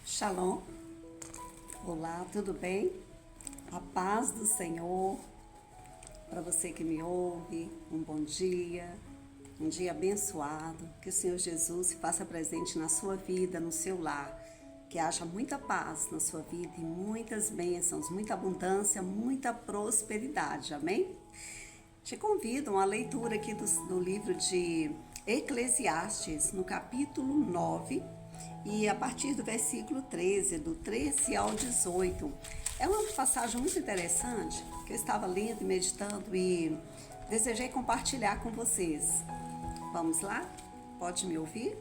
Shalom, olá, tudo bem? A paz do Senhor, para você que me ouve, um um dia abençoado, que o Senhor Jesus se faça presente na sua vida, no seu lar, que haja muita paz na sua vida e muitas bênçãos, muita abundância, muita prosperidade, amém? Te convido a uma leitura aqui do livro de Eclesiastes, no capítulo 9, e a partir do versículo 13, do 13 ao 18. É uma passagem muito interessante que eu estava lendo e meditando e desejei compartilhar com vocês. Vamos lá? Pode me ouvir?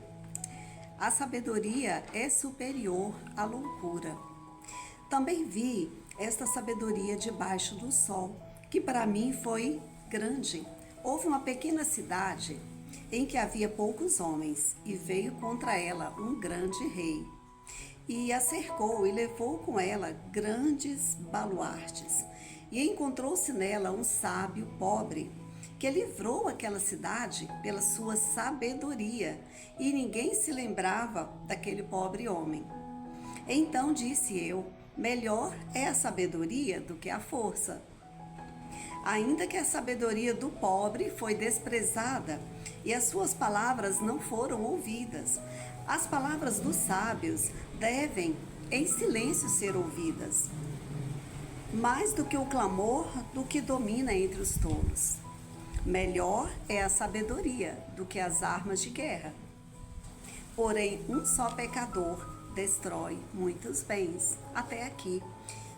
A sabedoria é superior à loucura. Também vi esta sabedoria debaixo do sol, que para mim foi grande. Houve uma pequena cidade em que havia poucos homens, e veio contra ela um grande rei. E a cercou e levou com ela grandes baluartes. E encontrou-se nela um sábio pobre, que livrou aquela cidade pela sua sabedoria, e ninguém se lembrava daquele pobre homem. Então disse eu: melhor é a sabedoria do que a força. Ainda que a sabedoria do pobre foi desprezada e as suas palavras não foram ouvidas, as palavras dos sábios devem em silêncio ser ouvidas, mais do que o clamor do que domina entre os tolos. Melhor é a sabedoria do que as armas de guerra. Porém, um só pecador destrói muitos bens. Até aqui.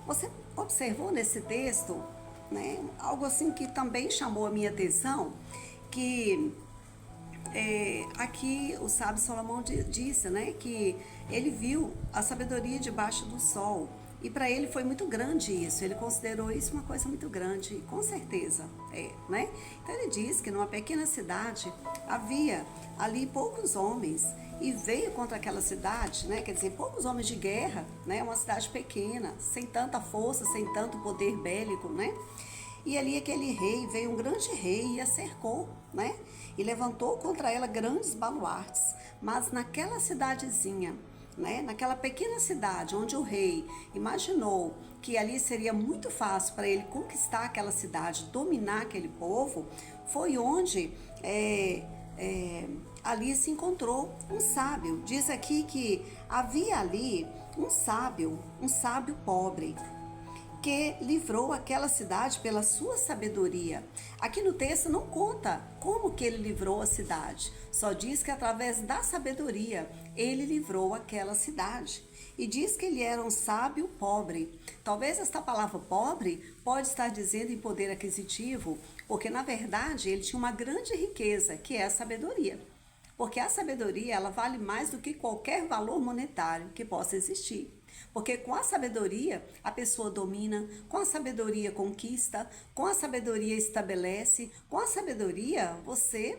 Você observou nesse texto, né, algo assim que também chamou a minha atenção, que aqui o sábio Salomão disse, né, que ele viu a sabedoria debaixo do sol. E para ele foi muito grande isso, ele considerou isso uma coisa muito grande, com certeza, né? Então ele diz que numa pequena cidade havia ali poucos homens e veio contra aquela cidade, né? Quer dizer, poucos homens de guerra, né? Uma cidade pequena, sem tanta força, sem tanto poder bélico, né? E ali aquele rei, veio um grande rei e a cercou, né? E levantou contra ela grandes baluartes, mas naquela cidadezinha, né, naquela pequena cidade onde o rei imaginou que ali seria muito fácil para ele conquistar aquela cidade, dominar aquele povo, foi onde ali se encontrou um sábio. Diz aqui que havia ali um sábio pobre, que livrou aquela cidade pela sua sabedoria. Aqui no texto não conta como que ele livrou a cidade, só diz que através da sabedoria ele livrou aquela cidade. E diz que ele era um sábio pobre. Talvez esta palavra pobre pode estar dizendo em poder aquisitivo, porque na verdade ele tinha uma grande riqueza, que é a sabedoria. Porque a sabedoria, ela vale mais do que qualquer valor monetário que possa existir. Porque com a sabedoria, a pessoa domina, com a sabedoria conquista, com a sabedoria estabelece, com a sabedoria você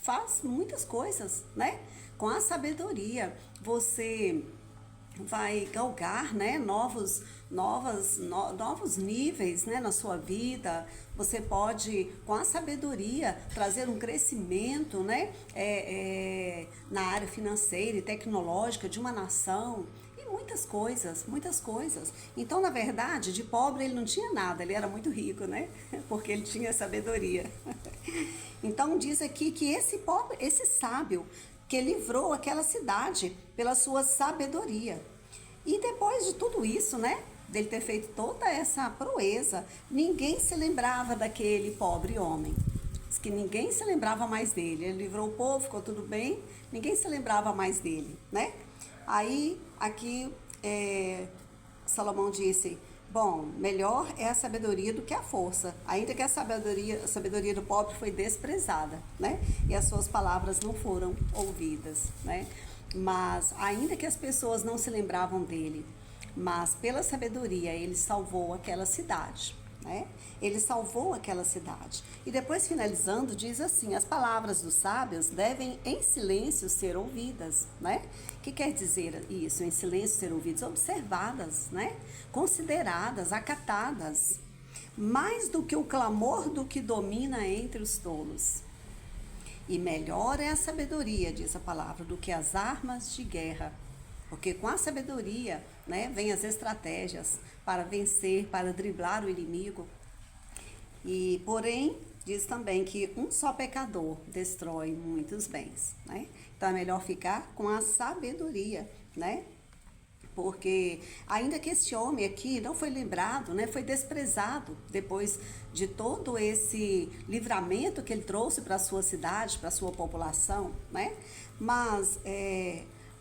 faz muitas coisas, né? Com a sabedoria você vai galgar, né, novos níveis, né, na sua vida. Você pode, com a sabedoria, trazer um crescimento, né, na área financeira e tecnológica de uma nação. Muitas coisas, muitas coisas. Então, na verdade, de pobre ele não tinha nada, ele era muito rico, né? Porque ele tinha sabedoria. Então, diz aqui que esse sábio, que livrou aquela cidade pela sua sabedoria. E depois de tudo isso, né? Dele ter feito toda essa proeza, ninguém se lembrava daquele pobre homem. Diz que ninguém se lembrava mais dele. Ele livrou o povo, ficou tudo bem, ninguém se lembrava mais dele, né? Aí, aqui, Salomão disse, bom, melhor é a sabedoria do que a força, ainda que a sabedoria do pobre foi desprezada, né? E as suas palavras não foram ouvidas, né? Mas, ainda que as pessoas não se lembravam dele, mas pela sabedoria ele salvou aquela cidade. Né? Ele salvou aquela cidade. E depois, finalizando, diz assim: as palavras dos sábios devem em silêncio ser ouvidas, né? O que quer dizer isso? Em silêncio ser ouvidas, observadas, né? Consideradas, acatadas, mais do que o clamor do que domina entre os tolos. E melhor é a sabedoria, diz a palavra, do que as armas de guerra. porque com a sabedoria, né, vem as estratégias para vencer, para driblar o inimigo. E, porém, diz também que um só pecador destrói muitos bens, né? Então é melhor ficar com a sabedoria, né? Porque ainda que esse homem aqui não foi lembrado, né, foi desprezado depois de todo esse livramento que ele trouxe para a sua cidade, para a sua população, né? Mas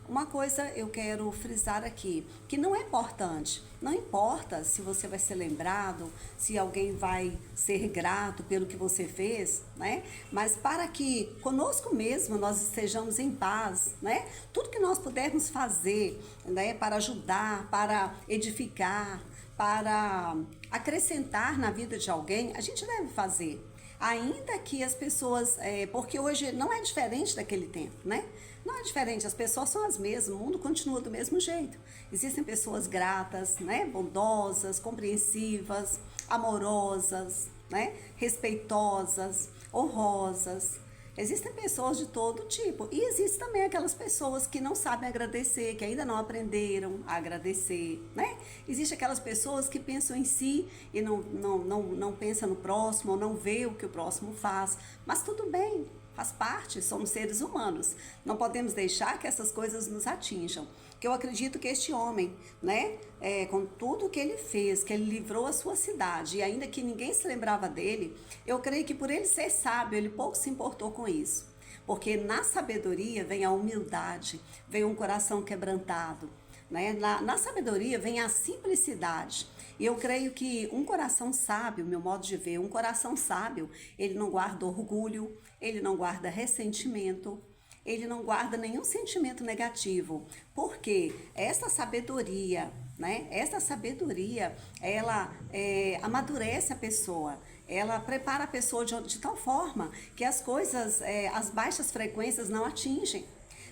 uma coisa eu quero frisar aqui, que não é importante. Não importa se você vai ser lembrado, se alguém vai ser grato pelo que você fez, né? Mas para que conosco mesmo nós estejamos em paz, né? Tudo que nós pudermos fazer, né, para ajudar, para edificar, para acrescentar na vida de alguém, a gente deve fazer. Ainda que as pessoas, porque hoje não é diferente daquele tempo, né? Não é diferente, as pessoas são as mesmas, o mundo continua do mesmo jeito. Existem pessoas gratas, né? Bondosas, compreensivas, amorosas, né? Respeitosas, honrosas. Existem pessoas de todo tipo e existem também aquelas pessoas que não sabem agradecer, que ainda não aprenderam a agradecer, né? Existem aquelas pessoas que pensam em si e não pensam no próximo, ou não vê o que o próximo faz, mas tudo bem, faz parte, somos seres humanos, não podemos deixar que essas coisas nos atinjam. Que eu acredito que este homem, né, com tudo que ele fez, que ele livrou a sua cidade, e ainda que ninguém se lembrava dele, eu creio que por ele ser sábio, ele pouco se importou com isso. Porque na sabedoria vem a humildade, vem um coração quebrantado, né? Na sabedoria vem a simplicidade. E eu creio que um coração sábio, meu modo de ver, um coração sábio, ele não guarda orgulho, ele não guarda ressentimento, ele não guarda nenhum sentimento negativo, porque essa sabedoria, né? Essa sabedoria, ela amadurece a pessoa, ela prepara a pessoa de tal forma que as coisas, as baixas frequências não atingem.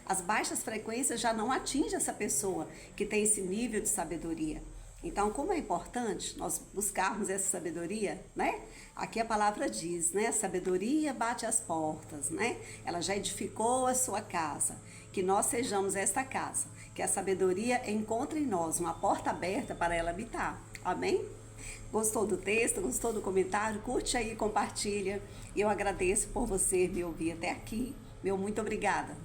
As baixas frequências já não atingem essa pessoa que tem esse nível de sabedoria. Então, como é importante nós buscarmos essa sabedoria, né? Aqui a palavra diz, né? Sabedoria bate as portas, né? Ela já edificou a sua casa. Que nós sejamos esta casa. Que a sabedoria encontre em nós uma porta aberta para ela habitar. Amém? Gostou do texto? Gostou do comentário? Curte aí, compartilha. E eu agradeço por você me ouvir até aqui. Meu muito obrigada.